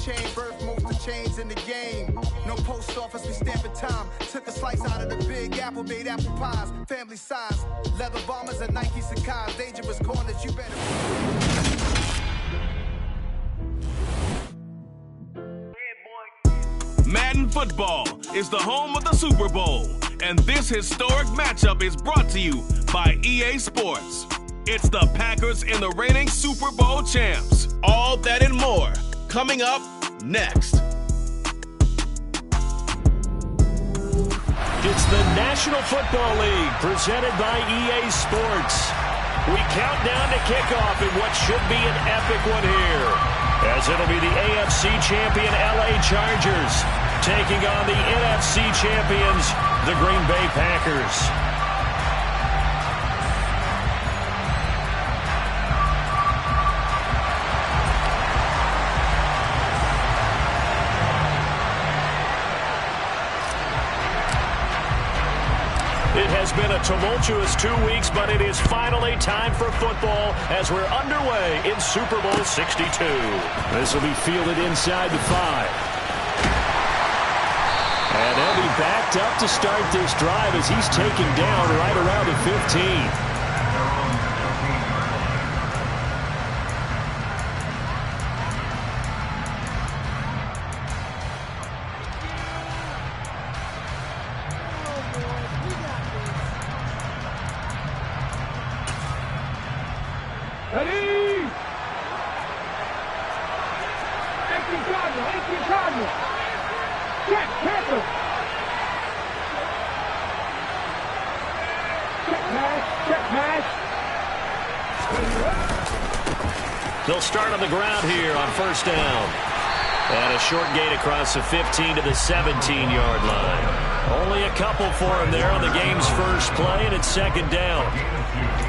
chain, birth most of chains in the game. No post office, we stamping time. Took a slice out of the big apple, made apple pies. Family size, leather bombers and Nike Sacai's. Dangerous corners, you better. Madden Football is the home of the Super Bowl, and this historic matchup is brought to you by EA Sports. It's the Packers and the reigning Super Bowl champs. All that and more coming up next. It's the National Football League presented by EA Sports. We count down to kickoff in what should be an epic one here, as it'll be the AFC champion LA Chargers taking on the NFC champions, the Green Bay Packers. It has been a tumultuous 2 weeks, but it is finally time for football as we're underway in Super Bowl 62. This will be fielded inside the 5. And they'll be backed up to start this drive as he's taken down right around the 15. They'll start on the ground here on first down. And a short gain across the 15 to the 17-yard line. Only a couple for him there on the game's first play, and it's second down.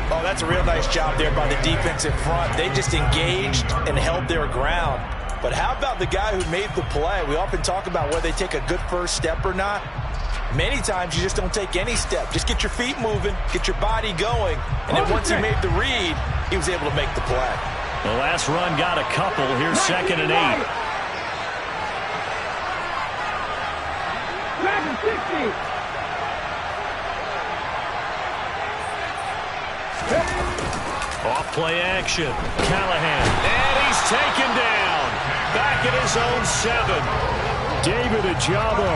Oh, that's a real nice job there by the defensive front. They just engaged and held their ground. But how about the guy who made the play? We often talk about whether they take a good first step or not. Many times you just don't take any step. Just get your feet moving, get your body going. And then once he made the read, he was able to make the play. The last run got a couple. Here's second and 8. Off play action. Callahan. And he's taken down. Back at his own 7. David Ajabo,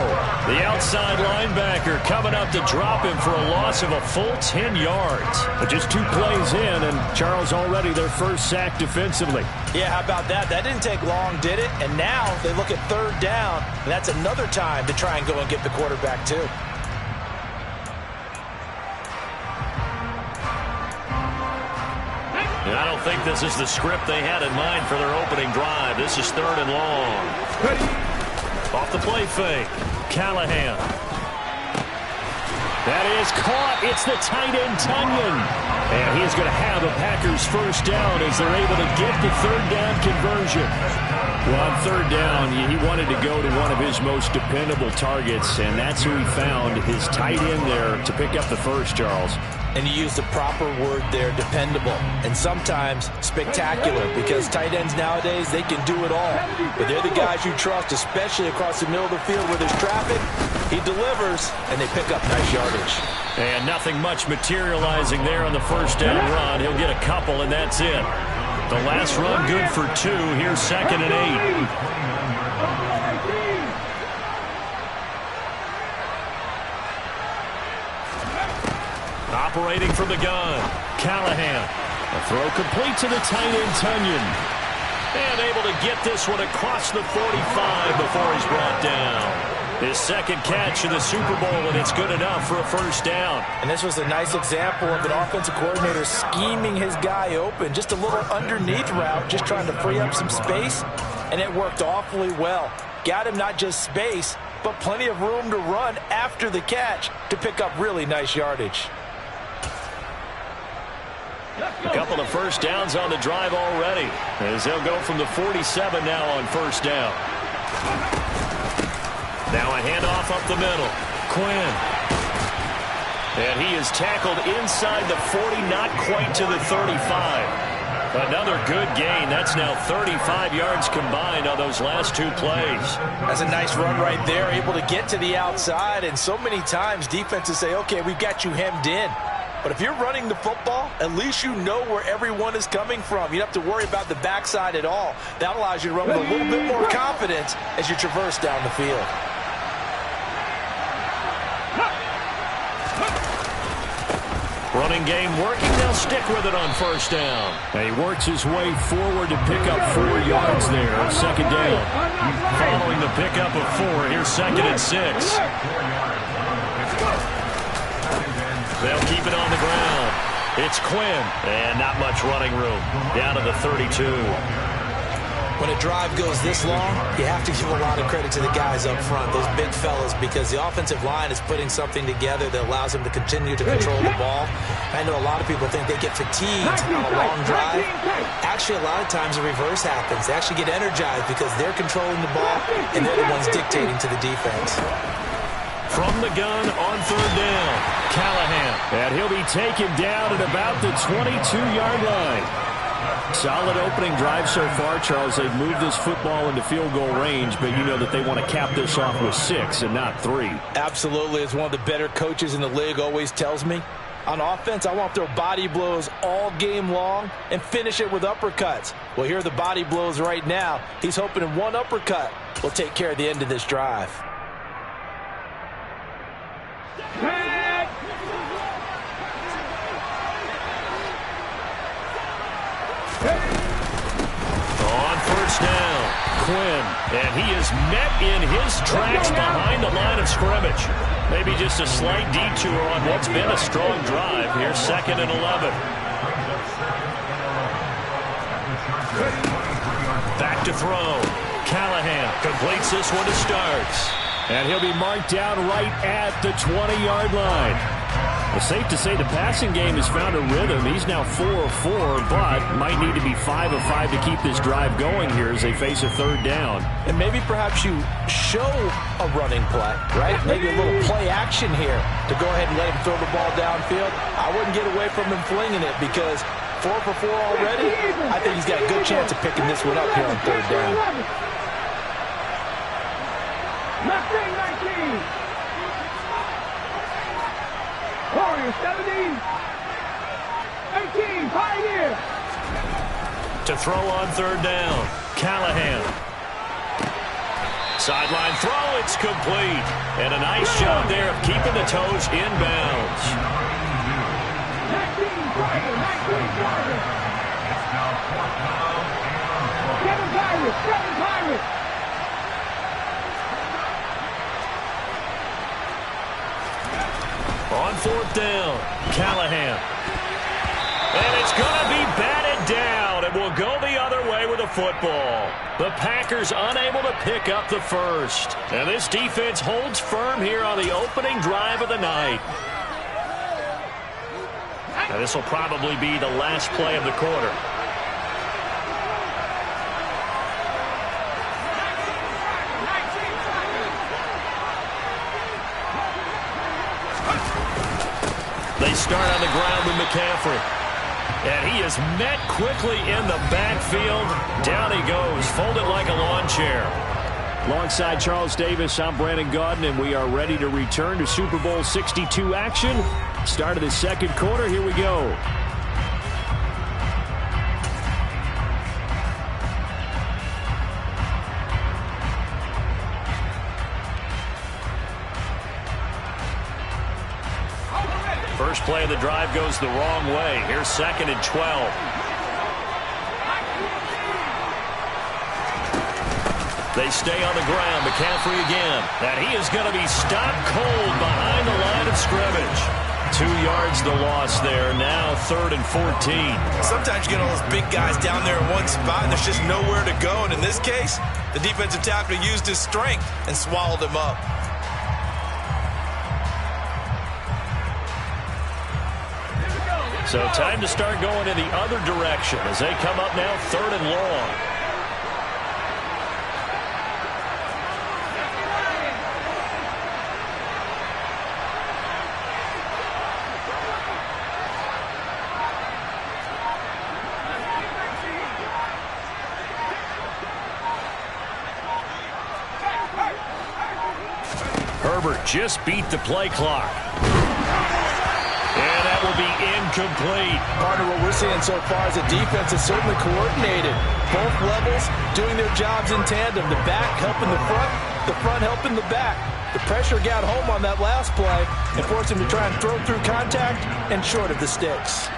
the outside linebacker, coming up to drop him for a loss of a full 10 yards. But just 2 plays in, and Charles already their first sack defensively. Yeah, how about that? That didn't take long, did it? And now they look at third down, and that's another time to try and go and get the quarterback, too. I don't think this is the script they had in mind for their opening drive. This is third and long. Off the play fake. Callahan. That is caught. It's the tight end, Tunyon. And he's going to have a Packers first down as they're able to get the third down conversion. Well, on third down, he wanted to go to one of his most dependable targets, and that's who he found, his tight end there, to pick up the first, Charles. And you use the proper word there, dependable, and sometimes spectacular, because tight ends nowadays, they can do it all. But they're the guys you trust, especially across the middle of the field where there's traffic. He delivers, and they pick up nice yardage. And nothing much materializing there on the first down run. He'll get a couple, and that's it. The last run good for 2. Here's second and 8. Operating from the gun, Callahan. A throw complete to the tight end, Tunyon. And able to get this one across the 45 before he's brought down. His second catch in the Super Bowl, and it's good enough for a first down. And this was a nice example of an offensive coordinator scheming his guy open. Just a little underneath route, just trying to free up some space, and it worked awfully well. Got him not just space, but plenty of room to run after the catch to pick up really nice yardage. A couple of first downs on the drive already, as they'll go from the 47 now on first down. Now a handoff up the middle. Quinn. And he is tackled inside the 40, not quite to the 35. Another good gain. That's now 35 yards combined on those last 2 plays. That's a nice run right there, able to get to the outside. And so many times defenses say, okay, we've got you hemmed in. But if you're running the football, at least you know where everyone is coming from. You don't have to worry about the backside at all. That allows you to run with a little bit more confidence as you traverse down the field. Running game working. They'll stick with it on first down. And he works his way forward to pick up 4 yards there. Second down. Following the pickup of 4, here's 2nd and 6. They'll keep it on the ground. It's Quinn. And not much running room. Down to the 32. When a drive goes this long, you have to give a lot of credit to the guys up front, those big fellas, because the offensive line is putting something together that allows them to continue to control the ball. I know a lot of people think they get fatigued on a long drive. Actually, a lot of times the reverse happens. They actually get energized because they're controlling the ball, and they're the ones dictating to the defense. From the gun on 3rd down, Callahan. And he'll be taken down at about the 22-yard line. Solid opening drive so far, Charles. They've moved this football into field goal range, but you know that they want to cap this off with 6 and not 3. Absolutely. As one of the better coaches in the league always tells me, on offense, I want to throw body blows all game long and finish it with uppercuts. Well, here are the body blows right now. He's hoping in one uppercut will take care of the end of this drive. On first down, Quinn, and he is met in his tracks behind the line of scrimmage. Maybe just a slight detour on what's been a strong drive. Here's 2nd and 11. Back to throw. Callahan completes this one to starts. And he'll be marked down right at the 20-yard line. It's safe to say the passing game has found a rhythm. He's now 4 of 4, but might need to be 5 of 5 to keep this drive going here as they face a 3rd down. And maybe perhaps you show a running play, right? Maybe a little play action here to go ahead and let him throw the ball downfield. I wouldn't get away from him flinging it because 4 for 4 already. I think he's got a good chance of picking this one up here on 3rd down. Left wing 19. Warriors 17. 18. Pioneer. To throw on 3rd down, Callahan. Sideline throw, it's complete. And a nice job there of keeping the toes inbounds. 19. Seven Pirates. On 4th down, Callahan. And it's going to be batted down. It will go the other way with the football. The Packers unable to pick up the first. And this defense holds firm here on the opening drive of the night. And this will probably be the last play of the quarter. They start on the ground with McCaffrey. And he is met quickly in the backfield. Down he goes, folded like a lawn chair. Alongside Charles Davis, I'm Brandon Gaudin, and we are ready to return to Super Bowl 62 action. Start of the 2nd quarter. Here we go. First play of the drive goes the wrong way. Here's 2nd and 12. They stay on the ground. McCaffrey again. And he is going to be stopped cold behind the line of scrimmage. 2 yards the loss there. Now 3rd and 14. Sometimes you get all those big guys down there in one spot, and there's just nowhere to go. And in this case, the defensive tackle used his strength and swallowed him up. So time to start going in the other direction as they come up now 3rd and long. Herbert just beat the play clock. And that will be incomplete. Partner, what we're seeing so far is the defense is certainly coordinated. Both levels doing their jobs in tandem. The back helping the front helping the back. The pressure got home on that last play and forced him to try and throw through contact and short of the sticks.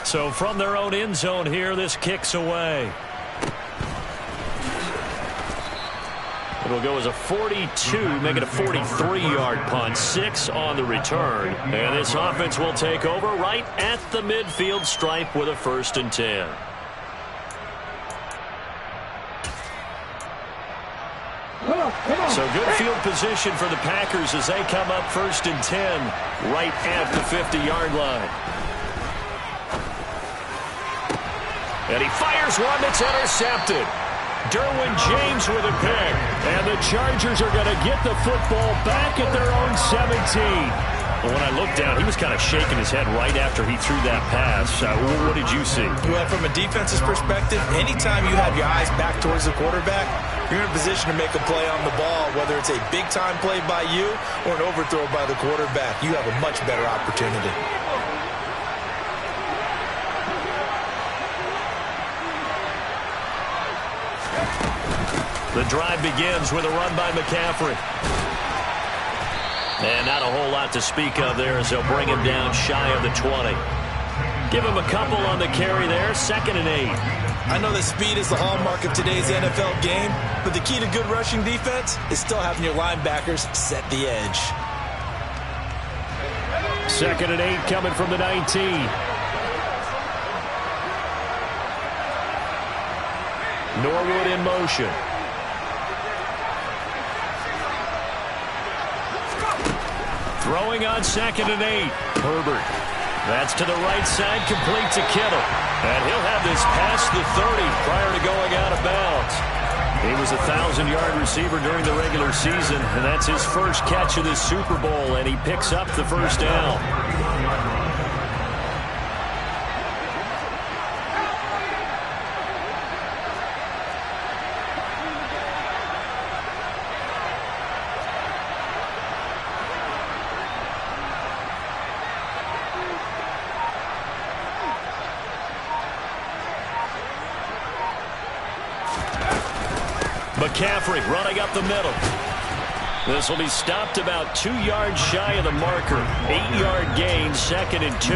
So from their own end zone here, this kicks away. It'll go as a 42, make it a 43-yard punt, 6 on the return. And this offense will take over right at the midfield stripe with a 1st and 10. So good field position for the Packers as they come up 1st and 10 right at the 50-yard line. And he fires one that's intercepted. Derwin James with a pick. And the Chargers are going to get the football back at their own 17. Well, when I looked down, he was kind of shaking his head right after he threw that pass. What did you see? Well, from a defense's perspective, anytime you have your eyes back towards the quarterback, you're in a position to make a play on the ball, whether it's a big-time play by you or an overthrow by the quarterback. You have a much better opportunity. The drive begins with a run by McCaffrey. And not a whole lot to speak of there as they'll bring him down shy of the 20. Give him a couple on the carry there, 2nd and 8. I know that speed is the hallmark of today's NFL game, but the key to good rushing defense is still having your linebackers set the edge. 2nd and 8 coming from the 19. Norwood in motion. Throwing on 2nd and 8. Herbert. That's to the right side, complete to Kittle. And he'll have this past the 30 prior to going out of bounds. He was a 1,000-yard receiver during the regular season, and that's his first catch of this Super Bowl, and he picks up the 1st down. McCaffrey running up the middle. This will be stopped about 2 yards shy of the marker. 8-yard gain, 2nd and 2.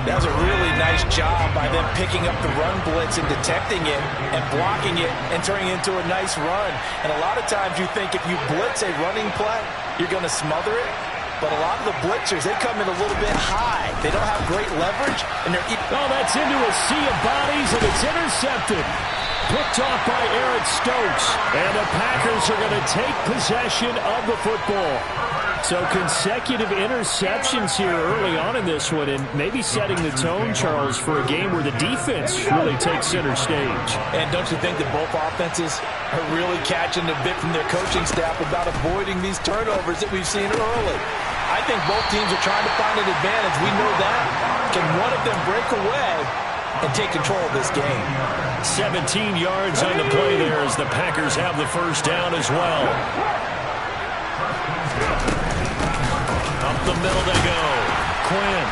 That was a really nice job by them picking up the run blitz and detecting it and blocking it and turning it into a nice run. And a lot of times you think if you blitz a running play, you're going to smother it. But a lot of the blitzers, they come in a little bit high. They don't have great leverage, and they're... Oh, that's into a sea of bodies, and it's intercepted. Picked off by Eric Stokes. And the Packers are going to take possession of the football. So consecutive interceptions here early on in this one, and maybe setting the tone, Charles, for a game where the defense really takes center stage. And don't you think that both offenses are really catching a bit from their coaching staff about avoiding these turnovers that we've seen early? I think both teams are trying to find an advantage. We know that. Can one of them break away and take control of this game? 17 yards on the play there as the Packers have the 1st down as well. Up the middle they go. Quinn.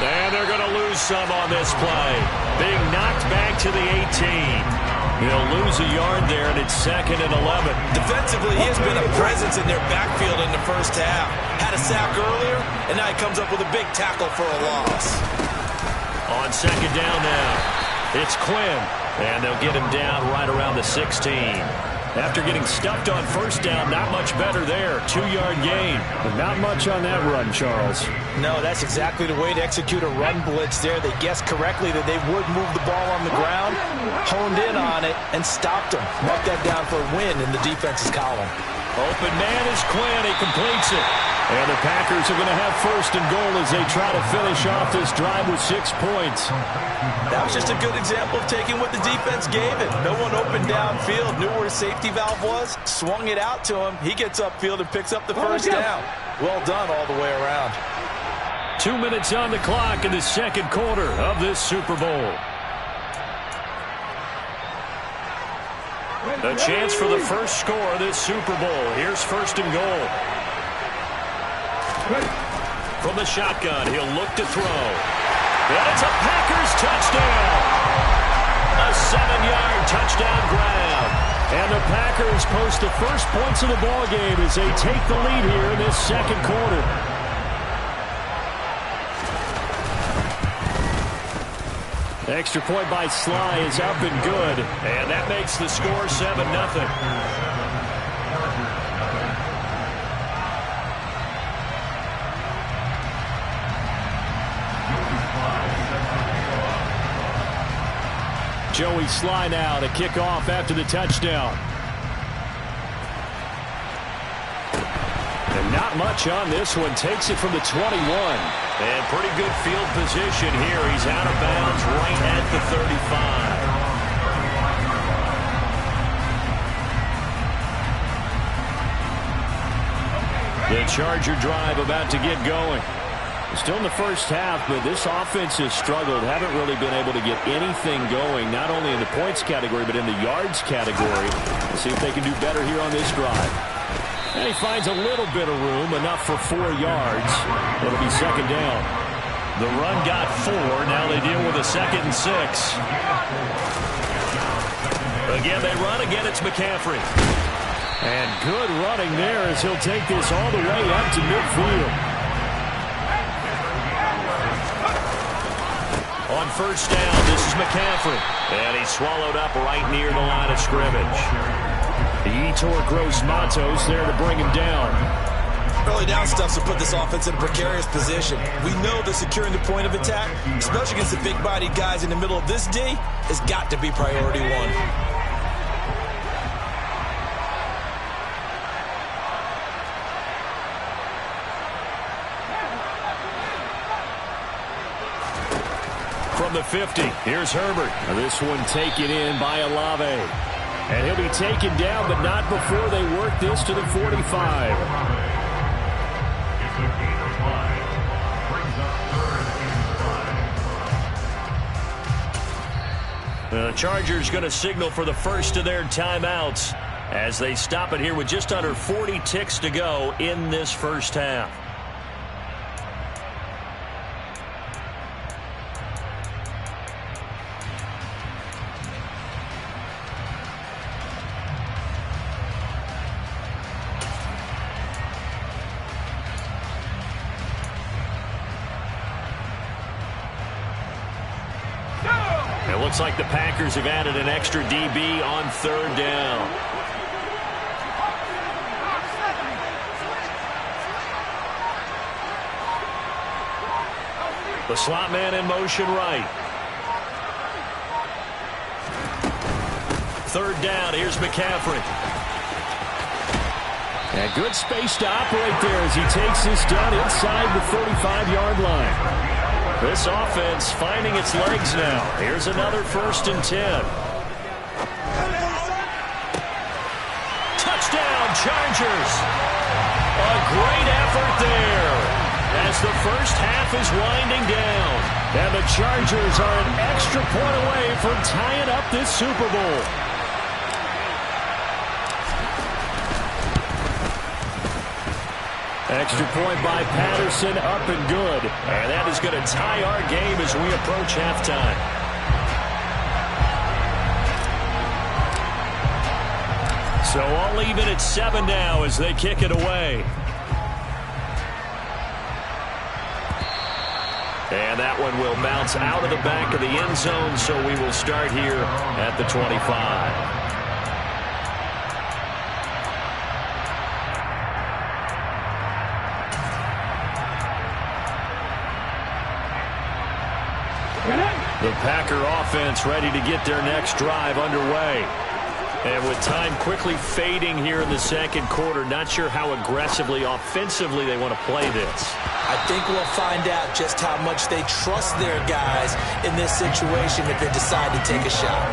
And they're going to lose some on this play. Being knocked back to the 18. He'll lose a yard there, and it's 2nd and 11. Defensively, he has been a presence in their backfield in the first half. Had a sack earlier, and now he comes up with a big tackle for a loss. On 2nd down now, it's Quinn. And they'll get him down right around the 16. After getting stuffed on 1st down, not much better there. 2-yard gain. But not much on that run, Charles. No, that's exactly the way to execute a run blitz there. They guessed correctly that they would move the ball on the ground, honed in on it, and stopped them. Mark that down for a win in the defense's column. Open man is Quinn. He completes it. And the Packers are going to have 1st and goal as they try to finish off this drive with 6 points. That was just a good example of taking what the defense gave it. No one opened downfield, knew where his safety valve was, swung it out to him. He gets upfield and picks up the 1st down. Well done all the way around. 2 minutes on the clock in the 2nd quarter of this Super Bowl. A chance for the first score of this Super Bowl. Here's first and goal. From the shotgun, he'll look to throw. And it's a Packers touchdown. A 7-yard touchdown grab. And the Packers post the first points of the ball game as they take the lead here in this second quarter. Extra point by Sly is up and good. And that makes the score 7-0. Joey Sly now to kick off after the touchdown. And not much on this one. Takes it from the 21. And pretty good field position here. He's out of bounds right at the 35. The Charger drive about to get going. Still in the first half, but this offense has struggled. Haven't really been able to get anything going, not only in the points category, but in the yards category. Let's see if they can do better here on this drive. And he finds a little bit of room, enough for 4 yards. It'll be second down. The run got 4. Now they deal with a 2nd and 6. Again, they run. Again, it's McCaffrey. And good running there as he'll take this all the way up to midfield. On first down, this is McCaffrey. And he's swallowed up right near the line of scrimmage. Yetur Gross-Matos there to bring him down. Early down stuff to put this offense in a precarious position. We know that securing the point of attack, especially against the big-bodied guys in the middle of this D, has got to be priority one. From the 50, here's Herbert. This one taken in by Olave. And he'll be taken down, but not before they work this to the 45. The Chargers going to signal for the first of their timeouts as they stop it here with just under 40 ticks to go in this first half. It looks like the Packers have added an extra DB on third down. The slot man in motion right. Third down, here's McCaffrey. And good space to operate there as he takes this down inside the 35-yard line. This offense finding its legs now. Here's another 1st and 10. Touchdown, Chargers. A great effort there as the first half is winding down. And the Chargers are an extra point away from tying up this Super Bowl. Extra point by Patterson, up and good. And that is going to tie our game as we approach halftime. So all even at 7 now as they kick it away. And that one will bounce out of the back of the end zone, so we will start here at the 25. The Packer offense ready to get their next drive underway. And with time quickly fading here in the second quarter, not sure how aggressively, offensively they want to play this. I think we'll find out just how much they trust their guys in this situation if they decide to take a shot.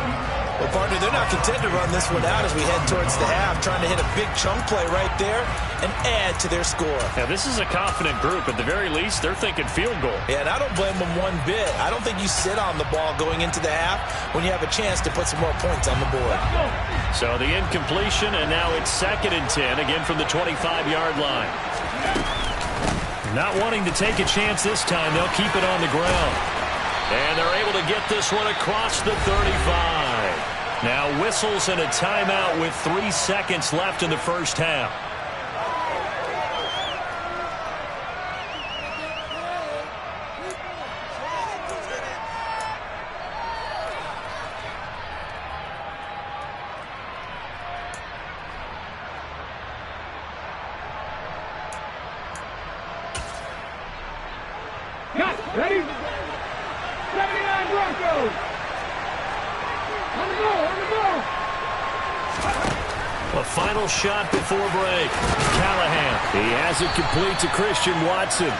Well, partner, they're not content to run this one out as we head towards the half, trying to hit a big chunk play right there and add to their score. Now, this is a confident group. At the very least, they're thinking field goal. Yeah, and I don't blame them one bit. I don't think you sit on the ball going into the half when you have a chance to put some more points on the board. So the incompletion, and now it's 2nd and 10, again from the 25-yard line. Not wanting to take a chance this time, they'll keep it on the ground. And they're able to get this one across the 35. Now whistles and a timeout with 3 seconds left in the first half. Ready? 79 Broncos. On the go. A final shot before break. Callahan. He has it complete to Christian Watson.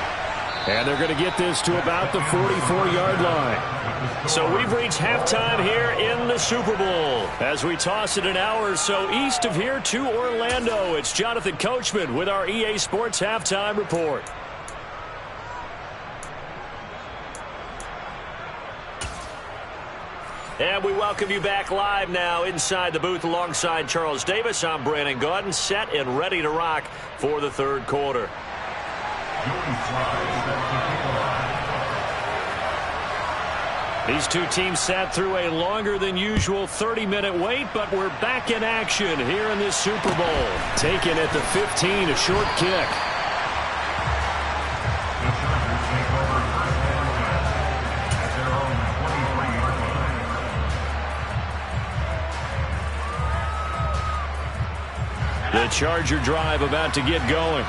And they're going to get this to about the 44-yard line. So we've reached halftime here in the Super Bowl. As we toss it an hour or so east of here to Orlando, it's Jonathan Coachman with our EA Sports Halftime Report. And we welcome you back live now inside the booth alongside Charles Davis. I'm Brandon Gaudin, set and ready to rock for the third quarter. These two teams sat through a longer than usual 30-minute wait, but we're back in action here in this Super Bowl. Taken at the 15, a short kick. The Charger drive about to get going.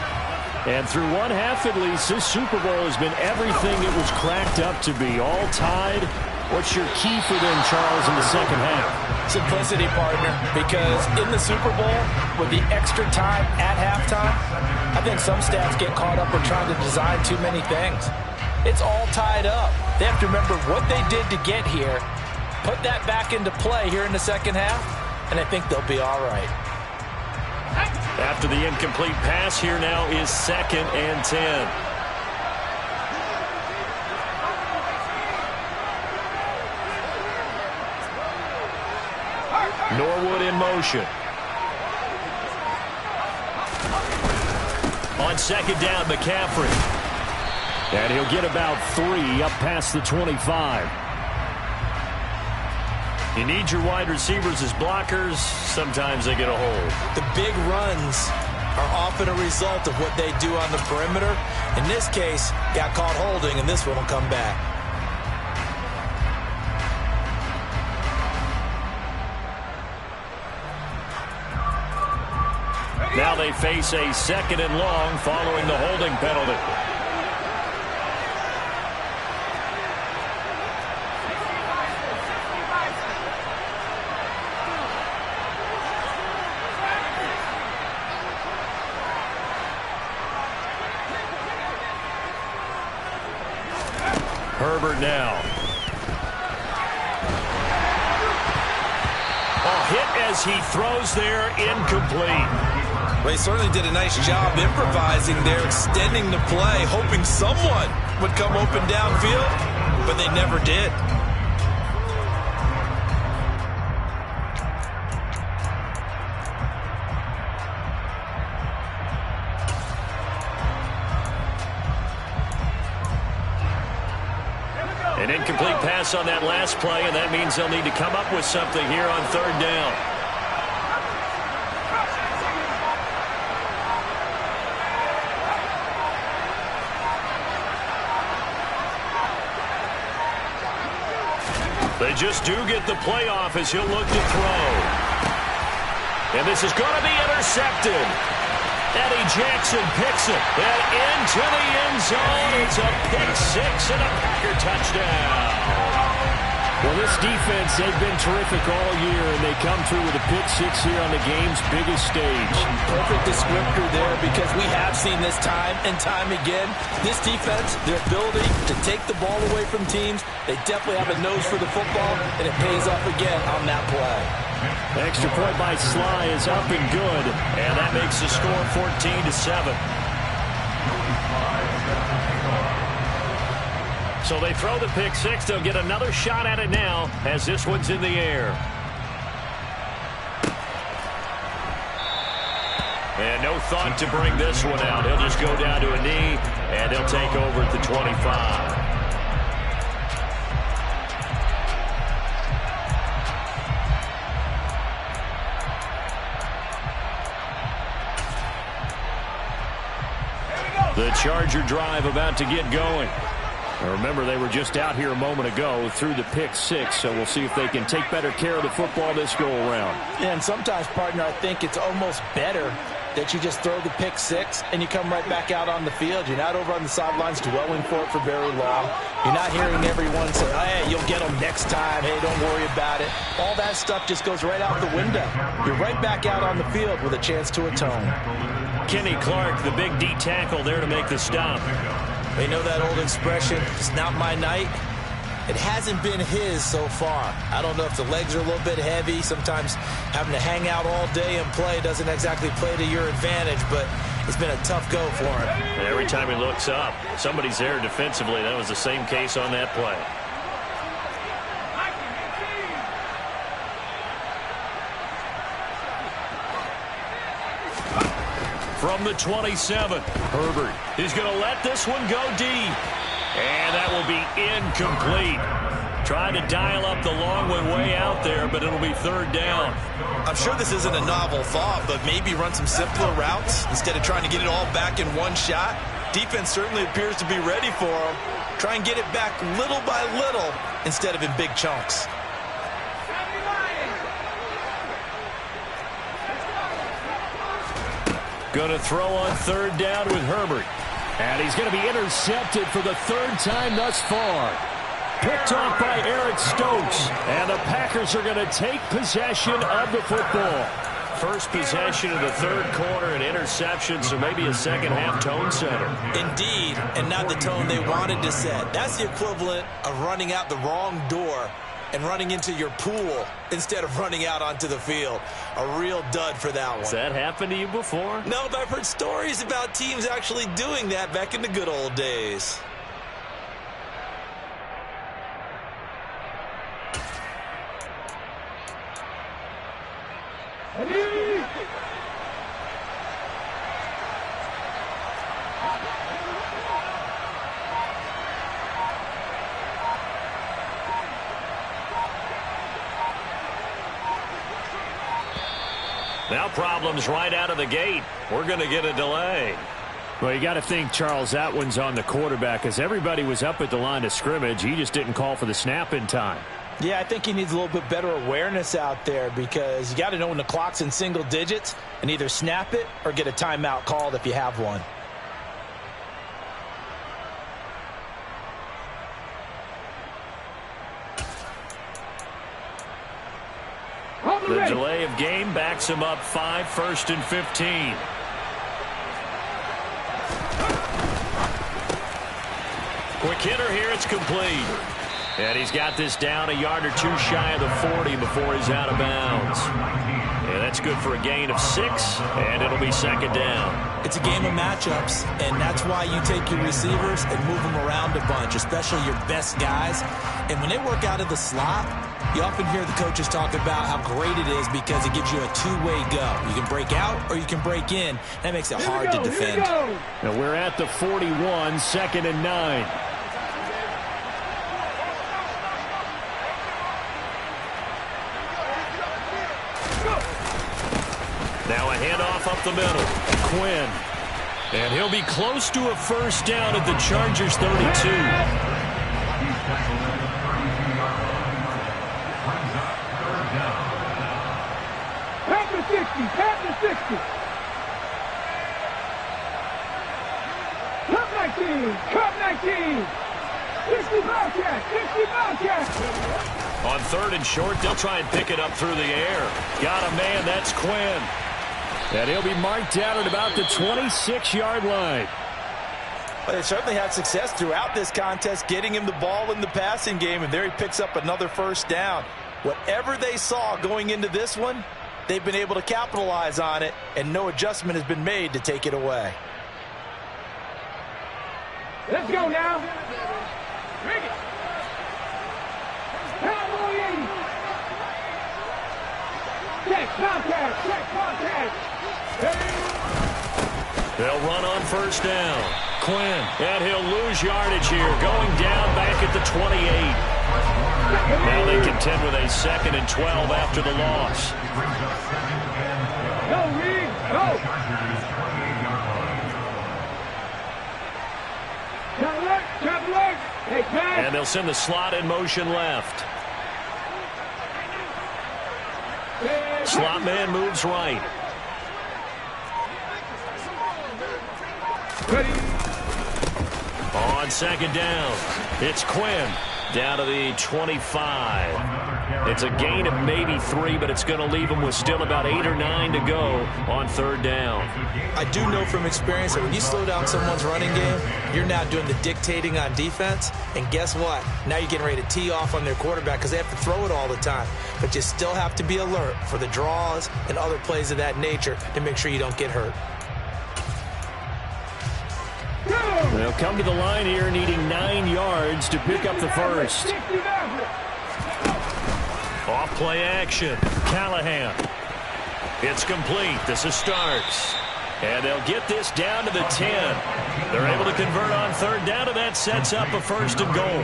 And through one half at least, this Super Bowl has been everything it was cracked up to be. All tied. What's your key for them, Charles, in the second half? Simplicity, partner, because in the Super Bowl, with the extra time at halftime, I think some staffs get caught up with trying to design too many things. It's all tied up. They have to remember what they did to get here, put that back into play here in the second half, and I think they'll be all right. After the incomplete pass, here now is 2nd and 10. Norwood in motion. On 2nd down, McCaffrey. And he'll get about 3 up past the 25. You need your wide receivers as blockers. Sometimes they get a hold. The big runs are often a result of what they do on the perimeter. In this case, got caught holding, and this one will come back. Now they face a 2nd and long following the holding penalty. Herbert now. A hit as he throws there, incomplete. Well, he certainly did a nice job improvising there, extending the play, hoping someone would come open downfield, but they never did. An incomplete pass on that last play, and that means they'll need to come up with something here on 3rd down. They just do get the play off as he'll look to throw. And this is going to be intercepted. Eddie Jackson picks it. And into the end zone. It's a pick 6 and a Packer touchdown. Well, this defense, they've been terrific all year, and they come through with a pick six here on the game's biggest stage. Perfect descriptor there, because we have seen this time and time again. This defense, their ability to take the ball away from teams, they definitely have a nose for the football, and it pays off again on that play. Extra point by Sly is up and good, and that makes the score 14-7. So they throw the pick six. They'll get another shot at it now as this one's in the air. And no thought to bring this one out. He'll just go down to a knee, and he'll take over at the 25. The Charger drive about to get going. Now remember, they were just out here a moment ago through the pick six, so we'll see if they can take better care of the football this go-around. Yeah, and sometimes, partner, I think it's almost better that you just throw the pick six and you come right back out on the field. You're not over on the sidelines dwelling for it for very long. You're not hearing everyone say, hey, you'll get them next time. Hey, don't worry about it. All that stuff just goes right out the window. You're right back out on the field with a chance to atone. Kenny Clark, the big D tackle there to make the stop. They know that old expression, it's not my night. It hasn't been his so far. I don't know if the legs are a little bit heavy. Sometimes having to hang out all day and play doesn't exactly play to your advantage, but it's been a tough go for him. And every time he looks up, somebody's there defensively. That was the same case on that play. From the 27, Herbert is going to let this one go deep. And that will be incomplete. Trying to dial up the long one way out there, but it'll be third down. I'm sure this isn't a novel thought, but maybe run some simpler routes instead of trying to get it all back in one shot. Defense certainly appears to be ready for him. Try and get it back little by little instead of in big chunks. Going to throw on third down with Herbert. And he's going to be intercepted for the third time thus far. Picked off by Eric Stokes. And the Packers are going to take possession of the football. First possession of the third quarter, and interception, so maybe a second-half tone setter. Indeed, and not the tone they wanted to set. That's the equivalent of running out the wrong door and running into your pool instead of running out onto the field. A real dud for that one. Has that happened to you before? No, but I've heard stories about teams actually doing that back in the good old days. Now problems right out of the gate. We're going to get a delay. Well, you got to think, Charles, that one's on the quarterback, because everybody was up at the line of scrimmage. He just didn't call for the snap in time. Yeah, I think he needs a little bit better awareness out there, because you got to know when the clock's in single digits and either snap it or get a timeout called if you have one. The delay of game backs him up 5, 1st and 15. Quick hitter here, it's complete. And he's got this down a yard or two shy of the 40 before he's out of bounds. And that's good for a gain of 6, and it'll be second down. It's a game of matchups, and that's why you take your receivers and move them around a bunch, especially your best guys. And when they work out of the slot, you often hear the coaches talk about how great it is because it gives you a two-way go. You can break out or you can break in. That makes it hard to defend. Now we're at the 41, 2nd and 9. Now a handoff up the middle. Quinn. And he'll be close to a first down at the Chargers' 32. Pass the 60. Cup 19. Cup 19. 60 Bobcat. 60 Bobcat. On 3rd and short, they'll try and pick it up through the air. Got a man, that's Quinn. And he'll be marked down at about the 26-yard line. Well, they certainly had success throughout this contest getting him the ball in the passing game, and there he picks up another first down. Whatever they saw going into this one, they've been able to capitalize on it, and no adjustment has been made to take it away. Let's go now. Bring it. Cowboy 80. Check contact. Check contact. They'll run on first down. Quinn, and he'll lose yardage here, going down back at the 28. Now they contend with a 2nd and 12 after the loss. Go, Reed. Go. Travel alert. Hey, pass. And they'll send the slot in motion left. Slot man moves right. Ready. On 2nd down, it's Quinn down to the 25. It's a gain of maybe 3, but it's going to leave them with still about 8 or 9 to go on 3rd down. I do know from experience that when you slow down someone's running game, you're now doing the dictating on defense. And guess what? Now you're getting ready to tee off on their quarterback because they have to throw it all the time. But you still have to be alert for the draws and other plays of that nature to make sure you don't get hurt. They'll come to the line here needing 9 yards to pick up the first. Off play action. Callahan. It's complete. This is Starks. And they'll get this down to the 10. They're able to convert on 3rd down, and that sets up a 1st and goal.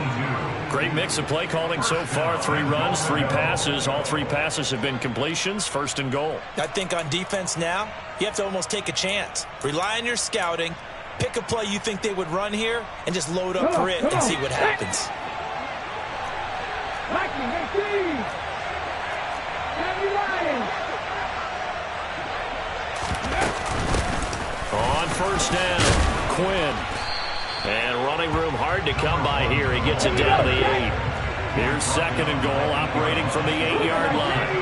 Great mix of play calling so far. 3 runs, 3 passes. All 3 passes have been completions. 1st and goal. I think on defense now, you have to almost take a chance. Rely on your scouting. Pick a play you think they would run here and just load up for it and see what happens. On 1st down, Quinn. And running room hard to come by here. He gets it down to the 8. Here's 2nd and goal, operating from the 8-yard line.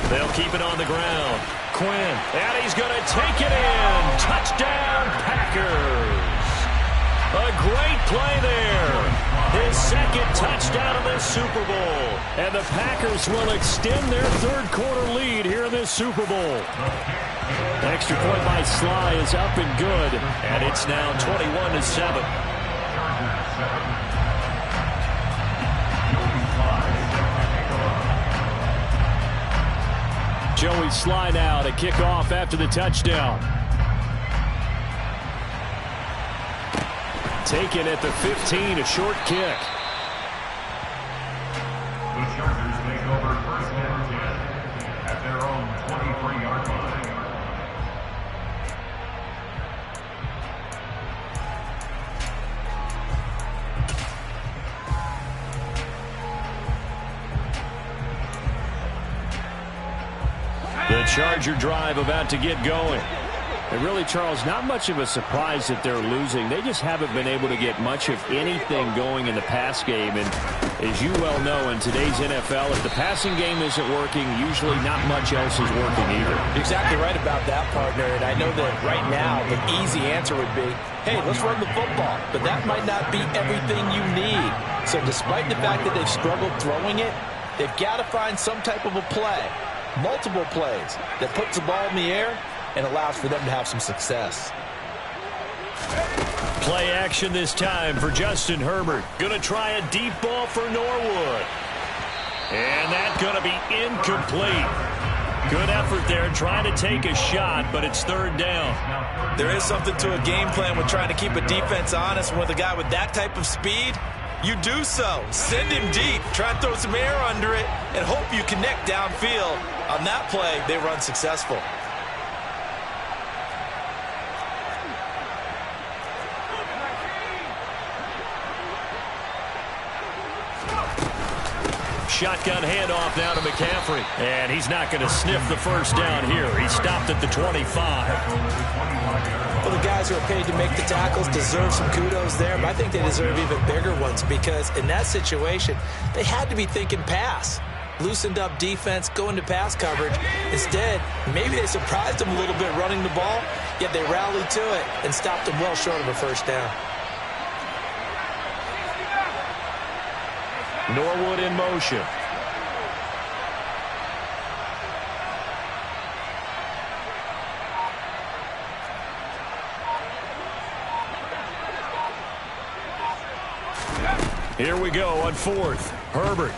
They'll keep it on the ground. Quinn, and he's going to take it in. Touchdown, Packers. A great play there. His 2nd touchdown of this Super Bowl. And the Packers will extend their 3rd quarter lead here in this Super Bowl. Extra point by Sly is up and good. And it's now 21-7. Joey Sly now to kick off after the touchdown. Taken at the 15, a short kick. The Chargers take over 1st and 10 at their own 23-yard line. The Charger drive about to get going. And really, Charles, not much of a surprise that they're losing. They just haven't been able to get much of anything going in the pass game. And as you well know, in today's NFL, if the passing game isn't working, usually not much else is working either. You're exactly right about that, partner. And I know that right now the easy answer would be, hey, let's run the football. But that might not be everything you need. So despite the fact that they've struggled throwing it, they've got to find some type of a play, multiple plays, that puts the ball in the air and allows for them to have some success. Play action this time for Justin Herbert. Going to try a deep ball for Norwood. And that's going to be incomplete. Good effort there trying to take a shot, but it's 3rd down. There is something to a game plan with trying to keep a defense honest. With a guy with that type of speed, you do so. Send him deep. Try and throw some air under it and hope you connect downfield. On that play, they run successful. Shotgun handoff now to McCaffrey. And he's not going to sniff the first down here. He stopped at the 25. Well, the guys who are paid to make the tackles deserve some kudos there, but I think they deserve even bigger ones because in that situation, they had to be thinking pass. Loosened up defense, going to pass coverage. Instead, maybe they surprised them a little bit running the ball, yet they rallied to it and stopped them well short of a first down. Norwood in motion. Here we go on fourth. Herbert.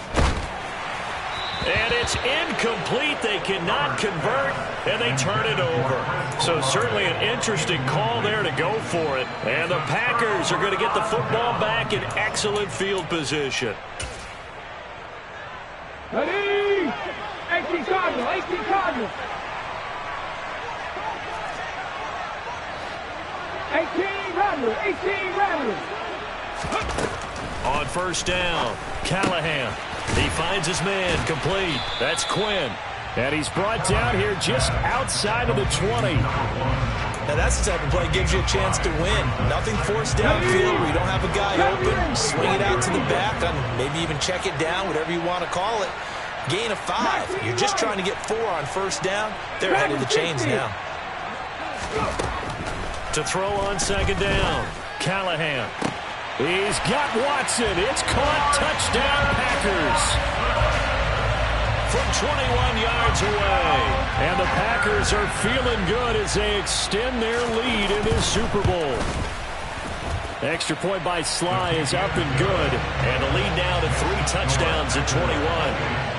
And it's incomplete. They cannot convert, and they turn it over. So certainly an interesting call there to go for it. And the Packers are going to get the football back in excellent field position. Ready? 18 Cardinals, 18 Cardinals. 18 Rattlers, 18 Rattlers. On first down, Callahan. He finds his man, complete. That's Quinn. And he's brought down here just outside of the 20. Now that's the type of play that gives you a chance to win. Nothing forced downfield where you don't have a guy open. Swing it out to the back, maybe even check it down, whatever you want to call it. Gain of 5. You're just trying to get 4 on first down. They're ahead of the chains now. To throw on second down, Callahan. He's got Watson. It's caught. Touchdown, Packers. From 21 yards away. And the Packers are feeling good as they extend their lead in this Super Bowl. Extra point by Sly is up and good. And the lead now to 3 touchdowns at 21.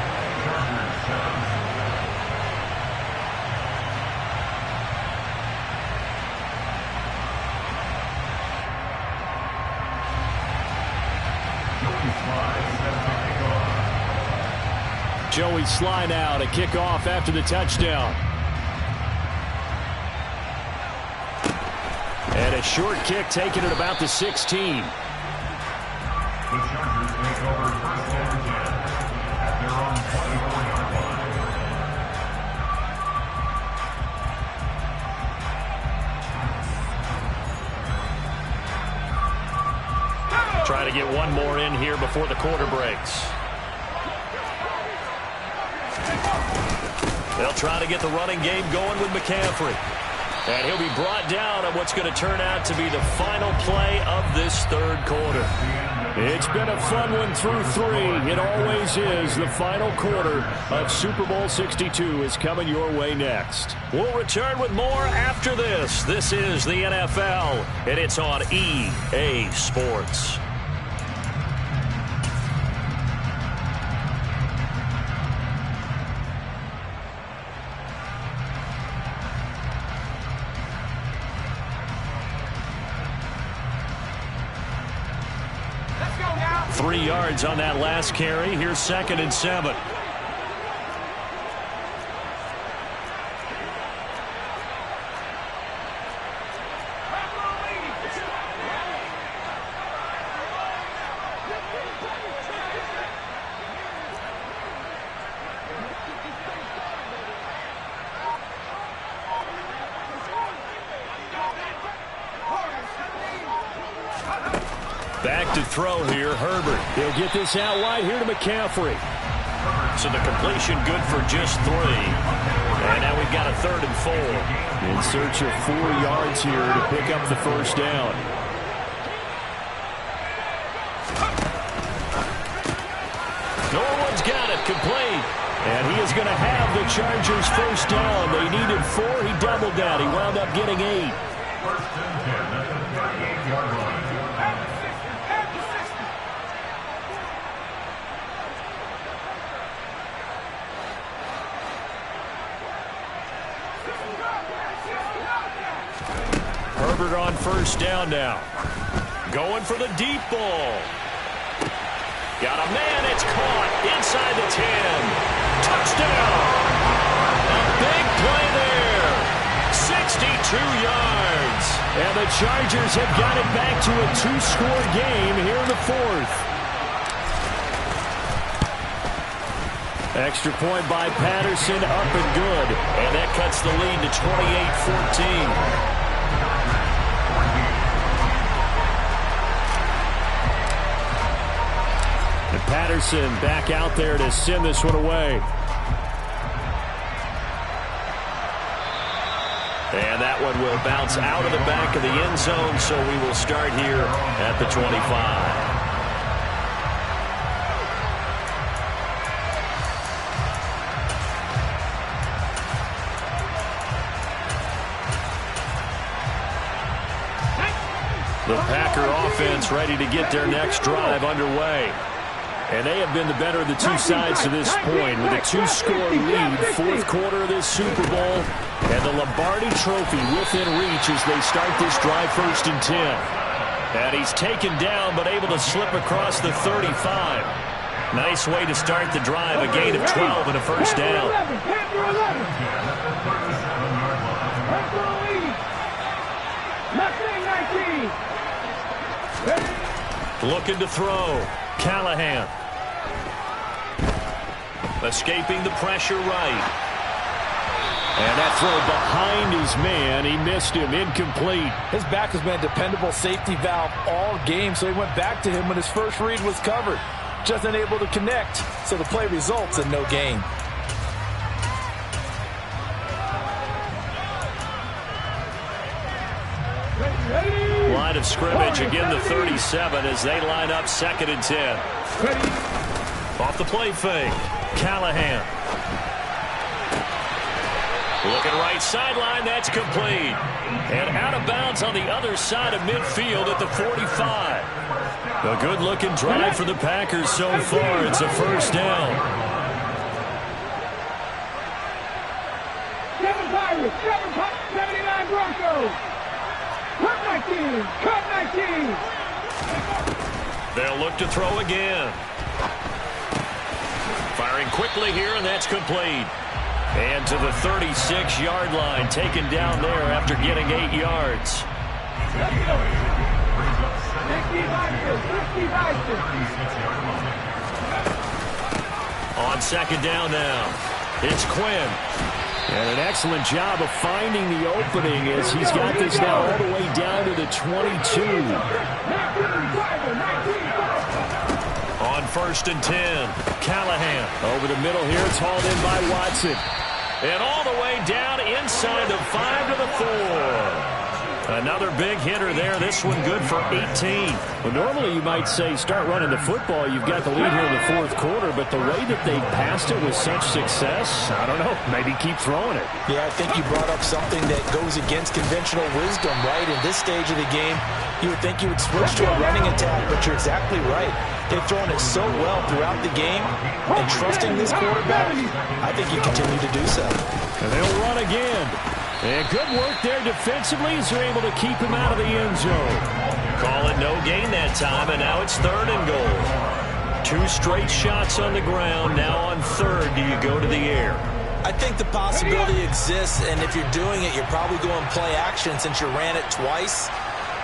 Joey Sly now to kick off after the touchdown. And a short kick taken at about the 16. The Chargers take over first and 10 at their own 24-yard line. Try to get one more in here before the quarter breaks. They'll try to get the running game going with McCaffrey. And he'll be brought down on what's going to turn out to be the final play of this third quarter. It's been a fun one through 3. It always is. The final quarter of Super Bowl 62 is coming your way next. We'll return with more after this. This is the NFL, and it's on EA Sports. Let's go now. 3 yards on that last carry. Here's 2nd and 7. Back to throw here, Herbert. He'll get this out wide here to McCaffrey. So the completion good for just 3. And now we've got a 3rd and 4. In search of 4 yards here to pick up the first down. Norwood's got it, complete. And he is going to have the Chargers first down. They needed 4. He doubled that. He wound up getting 8. First and 10 at the 38-yard line. Herbert on first down now. Going for the deep ball. Got a man, it's caught inside the 10. Touchdown! A big play there. 62 yards. And the Chargers have got it back to a 2-score game here in the 4th. Extra point by Patterson, up and good. And that cuts the lead to 28-14. And Patterson back out there to send this one away. And that one will bounce out of the back of the end zone, so we will start here at the 25. The Packer offense ready to get their next drive underway. And they have been the better of the two sides to this point with a 2-score lead, fourth quarter of this Super Bowl, and the Lombardi Trophy within reach as they start this drive 1st and 10. And he's taken down but able to slip across the 35. Nice way to start the drive, a gain of 12 and a first down. Looking to throw. Callahan. Escaping the pressure right. And that throw behind his man. He missed him. Incomplete. His back has been a dependable safety valve all game, so he went back to him when his first read was covered. Just unable to connect, so the play results in no gain. Line of scrimmage, again the 37 as they line up 2nd and 10. Off the play fake. Callahan. Looking right sideline, that's complete. And out of bounds on the other side of midfield at the 45. A good-looking drive for the Packers so far. It's a first down. 79 Broncos. Cut 19. They'll look to throw again. Firing quickly here, and that's complete. And to the 36-yard line, taken down there after getting 8 yards. On 2nd down now, it's Quinn. And an excellent job of finding the opening as he's got this now all the way down to the 22. On 1st and 10, Callahan over the middle here. It's hauled in by Watson. And all the way down inside the 5 to the 4. Another big hitter there. This one good for 18. Well, normally you might say start running the football. You've got the lead here in the 4th quarter, but the way that they passed it with such success, I don't know, maybe keep throwing it. Yeah, I think you brought up something that goes against conventional wisdom, right? In this stage of the game, you would think you would switch to a running attack, but you're exactly right. They've thrown it so well throughout the game, and trusting this quarterback, I think you continue to do so. And they'll run again. And good work there defensively as they're able to keep him out of the end zone. Call it no gain that time, and now it's 3rd and goal. 2 straight shots on the ground. Now on 3rd, do you go to the air? I think the possibility exists, and if you're doing it, you're probably going play action since you ran it twice.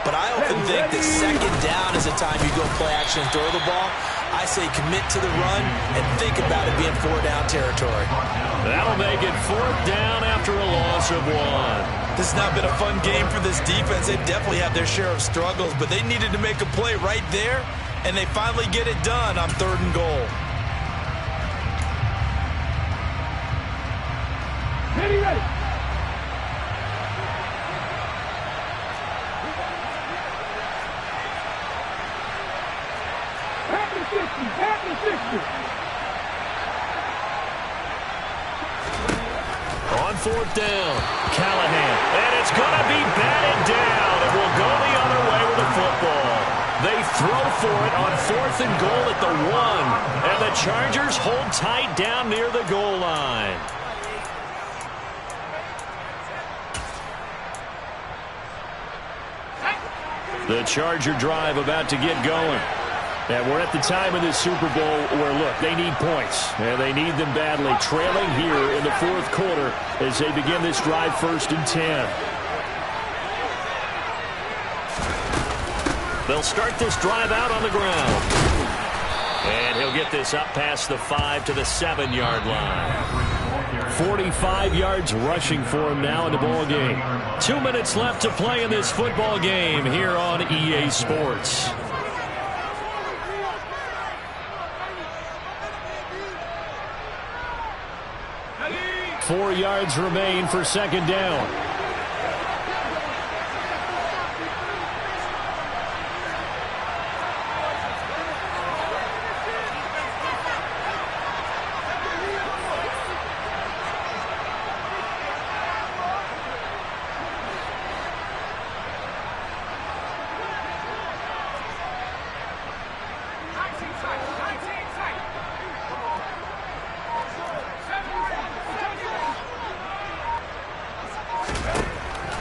But I often think that 2nd down is the time you go play action and throw the ball. I say commit to the run and think about it being 4-down territory. That'll make it 4th down after a loss of 1. This has not been a fun game for this defense. They've definitely had their share of struggles, but they needed to make a play right there, and they finally get it done on 3rd and goal. Ready. On 4th down, Callahan. And it's going to be batted down. It will go the other way with the football. They throw for it on 4th and goal at the 1. And the Chargers hold tight down near the goal line. The Charger drive about to get going. And we're at the time in this Super Bowl where, look, they need points. And they need them badly. Trailing here in the 4th quarter as they begin this drive 1st and 10. They'll start this drive out on the ground. And he'll get get this up past the 5 to the 7-yard line. 45 yards rushing for him now in the ball game. 2 minutes left to play in this football game here on EA Sports. Four yards remain for second down.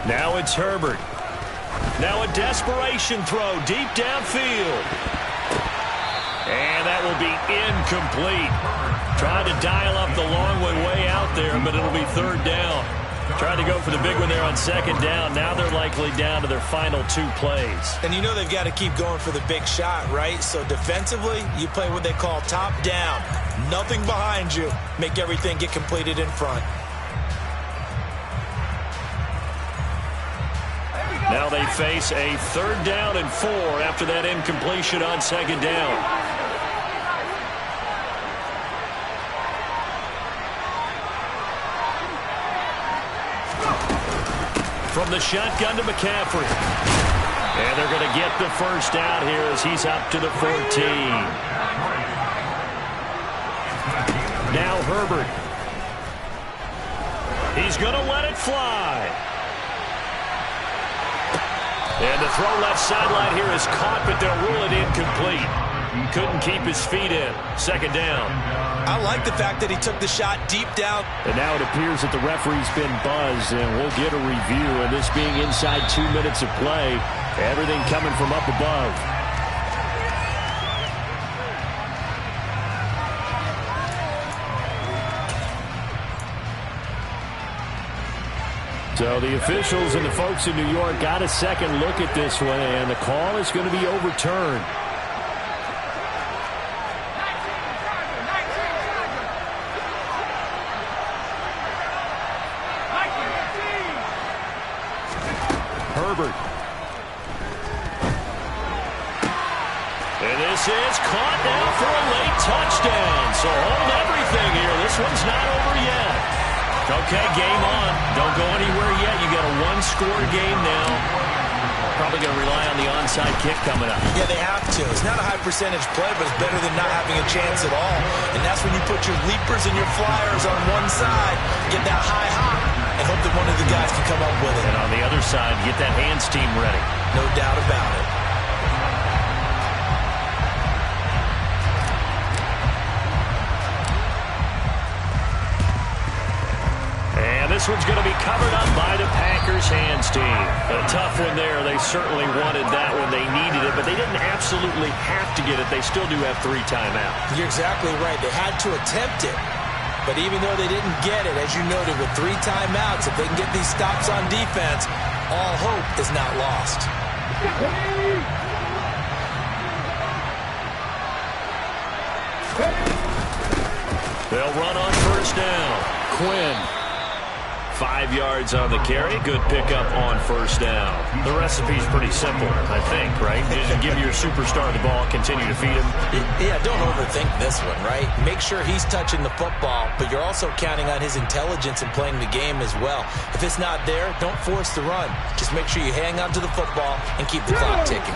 Now it's Herbert. Now a desperation throw deep downfield. And that will be incomplete. Tried to dial up the long one way out there, but it'll be third down. Tried to go for the big one there on second down. Now they're likely down to their final 2 plays. And you know they've got to keep going for the big shot, right? So defensively, you play what they call top down. Nothing behind you. Make everything get completed in front. Now they face a third down and 4 after that incompletion on second down. From the shotgun to McCaffrey. And they're going to get the first down here as he's up to the 14. Now Herbert. He's going to let it fly. And the throw left sideline here is caught, but they'll rule it incomplete. Couldn't keep his feet in. Second down. I like the fact that he took the shot deep down. And now it appears that the referee's been buzzed, and we'll get a review. And this being inside 2 minutes of play, everything coming from up above. So the officials and the folks in New York got a second look at this one, and the call is going to be overturned. Herbert. And this is caught now for a late touchdown. So hold everything here. This one's not over yet. Okay, game on. Don't go anywhere yet. You got a one-score game now. Probably going to rely on the onside kick coming up. Yeah, they have to. It's not a high-percentage play, but it's better than not having a chance at all. And that's when you put your leapers and your flyers on one side, get that high hop, and hope that one of the guys can come up with it. And on the other side, get that hands team ready. No doubt about it. This one's going to be covered up by the Packers hands team. A tough one there. They certainly wanted that one. They needed it, but they didn't absolutely have to get it. They still do have 3 timeouts. You're exactly right. They had to attempt it. But even though they didn't get it, as you noted, with 3 timeouts, if they can get these stops on defense, all hope is not lost. They'll run on first down. Quinn. 5 yards on the carry. Good pickup on first down. The recipe's pretty simple, I think, right? Just give your superstar the ball, continue to feed him. Yeah, don't overthink this one, right? Make sure he's touching the football, but you're also counting on his intelligence in playing the game as well. If it's not there, don't force the run. Just make sure you hang on to the football and keep the clock ticking.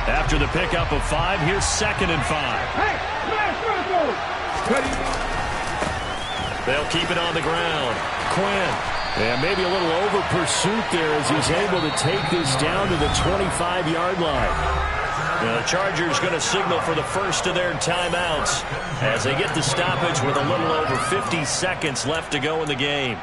After the pickup of 5, here's 2nd and 5. They'll keep it on the ground. Quinn. Yeah, maybe a little over pursuit there as he's able to take this down to the 25-yard line. The Chargers going to signal for the first of their timeouts as they get the stoppage with a little over 50 seconds left to go in the game.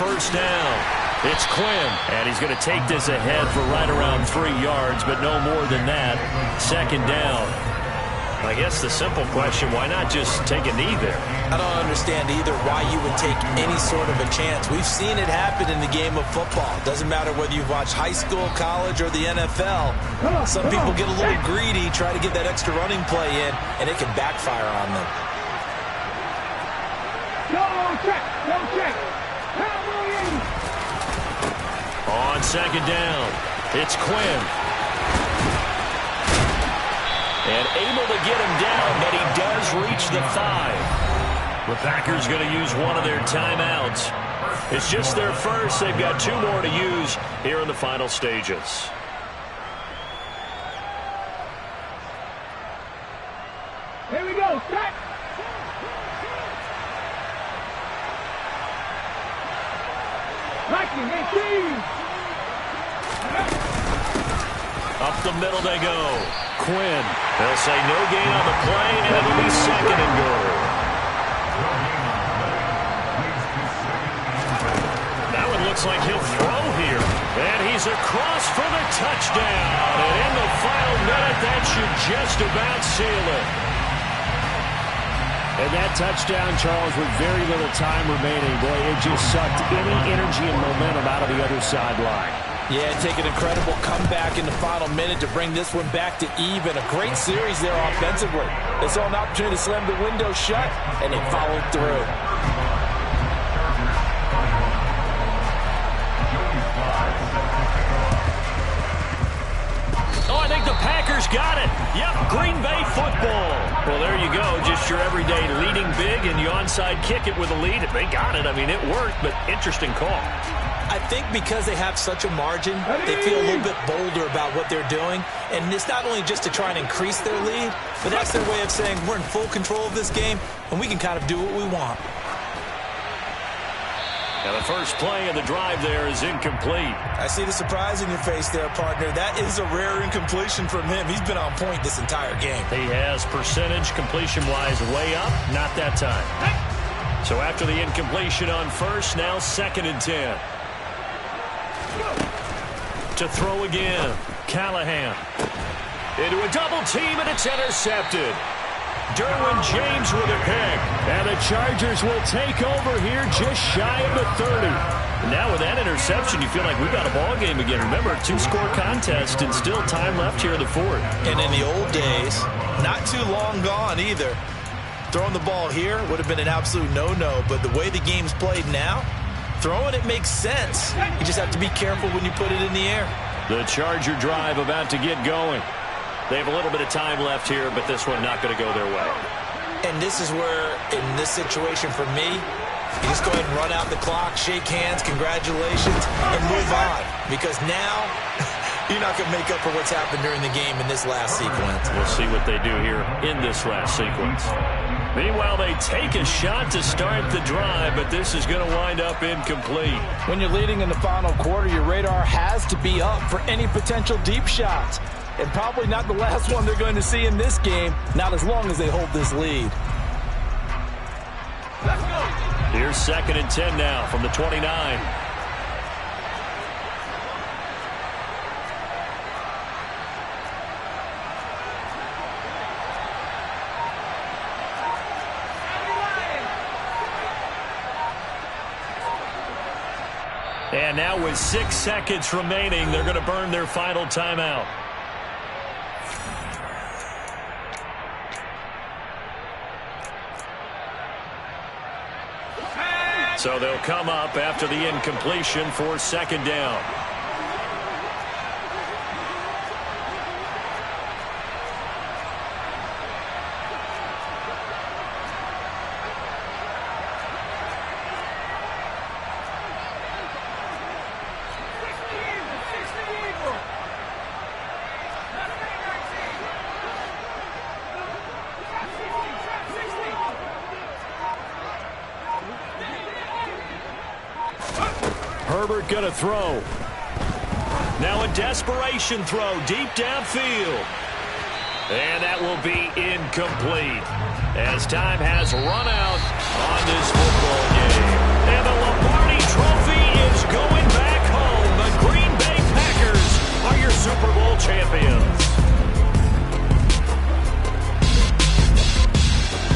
first down. It's Quinn, and he's going to take this ahead for right around 3 yards, but no more than that. Second down. I guess the simple question, why not just take a knee there? I don't understand either why you would take any sort of a chance. We've seen it happen in the game of football. Doesn't matter whether you've watched high school, college, or the NFL. Some people get a little greedy, try to get that extra running play in, and it can backfire on them. No check. On second down, it's Quinn. And able to get him down, but he does reach the 5. The Packers going to use one of their timeouts. It's just their first. They've got 2 more to use here in the final stages. Here we go. Set. Up the middle they go. Quinn. They'll say no gain on the play, and it'll be second and goal. That one looks like he'll throw here. And he's across for the touchdown. And in the final minute, that should just about seal it. And that touchdown, Charles, with very little time remaining, boy, it just sucked any energy and momentum out of the other sideline. Yeah, take an incredible comeback in the final minute to bring this one back to even. A great series there offensively. They saw an opportunity to slam the window shut, and they followed through. Oh, I think the Packers got it. Yep, Green Bay football. Well, there you go. Just your everyday leading big, and you onside kick it with a lead. If they got it, I mean, it worked, but interesting call. I think because they have such a margin, they feel a little bit bolder about what they're doing. And it's not only just to try and increase their lead, but that's their way of saying we're in full control of this game, and we can kind of do what we want. And the first play of the drive there is incomplete. I see the surprise in your face there, partner. That is a rare incompletion from him. He's been on point this entire game. He has percentage completion-wise way up, not that time. So after the incompletion on first, now second and 10. To throw again, Callahan. Into a double team, and it's intercepted. Derwin James with a pick. And the Chargers will take over here just shy of the 30. And now with that interception, you feel like we've got a ball game again. Remember, 2-score contest and still time left here in the fourth. And in the old days, not too long gone either. Throwing the ball here would have been an absolute no-no, but the way the game's played now, throwing it makes sense. You just have to be careful when you put it in the air. The Charger drive about to get going. They have a little bit of time left here, but this one not going to go their way. And this is where, in this situation for me, you just go ahead and run out the clock, shake hands, congratulations, and move on. Because now, you're not going to make up for what's happened during the game in this last sequence. We'll see what they do here in this last sequence. Meanwhile, they take a shot to start the drive, but this is going to wind up incomplete. When you're leading in the final quarter, your radar has to be up for any potential deep shots. And probably not the last one they're going to see in this game, not as long as they hold this lead. Let's go. Here's second and 10 now from the 29. And now with 6 seconds remaining, they're going to burn their final timeout. So they'll come up after the incompletion for second down. Herbert going to throw. Now a desperation throw deep downfield. And that will be incomplete as time has run out on this football game. And the Lombardi Trophy Super Bowl champions.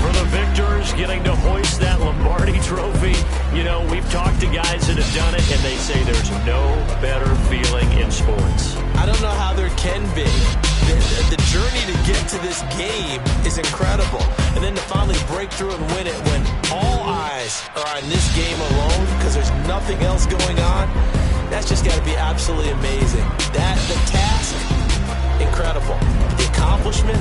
For the victors, getting to hoist that Lombardi trophy, you know, we've talked to guys that have done it, and they say there's no better feeling in sports. I don't know how there can be. The journey to get to this game is incredible. And then to finally break through and win it when all eyes are on this game alone because there's nothing else going on, that's just got to be absolutely amazing. The task, incredible. The accomplishment,